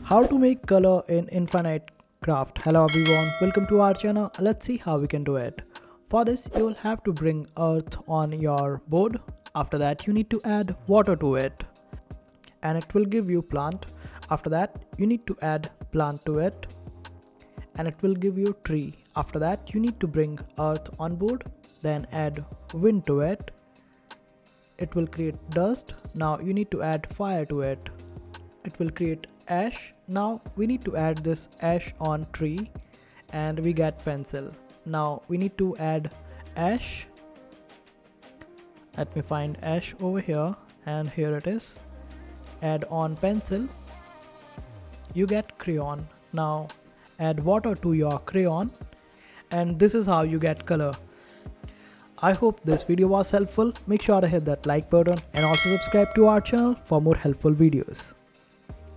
How to make color in Infinite Craft. Hello everyone, welcome to our channel. Let's see how we can do it. For this you will have to bring earth on your board. After that you need to add water to it and it will give you plant. After that you need to add plant to it and it will give you tree. After that you need to bring earth on board, then add wind to it. It will create dust. Now you need to add fire to it. It will create ash. Now we need to add this ash on tree and we get pencil. Now we need to add ash. Let me find ash over here and here it is. Add on pencil. You get crayon. Now add water to your crayon and this is how you get color. I hope this video was helpful. Make sure to hit that like button and also subscribe to our channel for more helpful videos.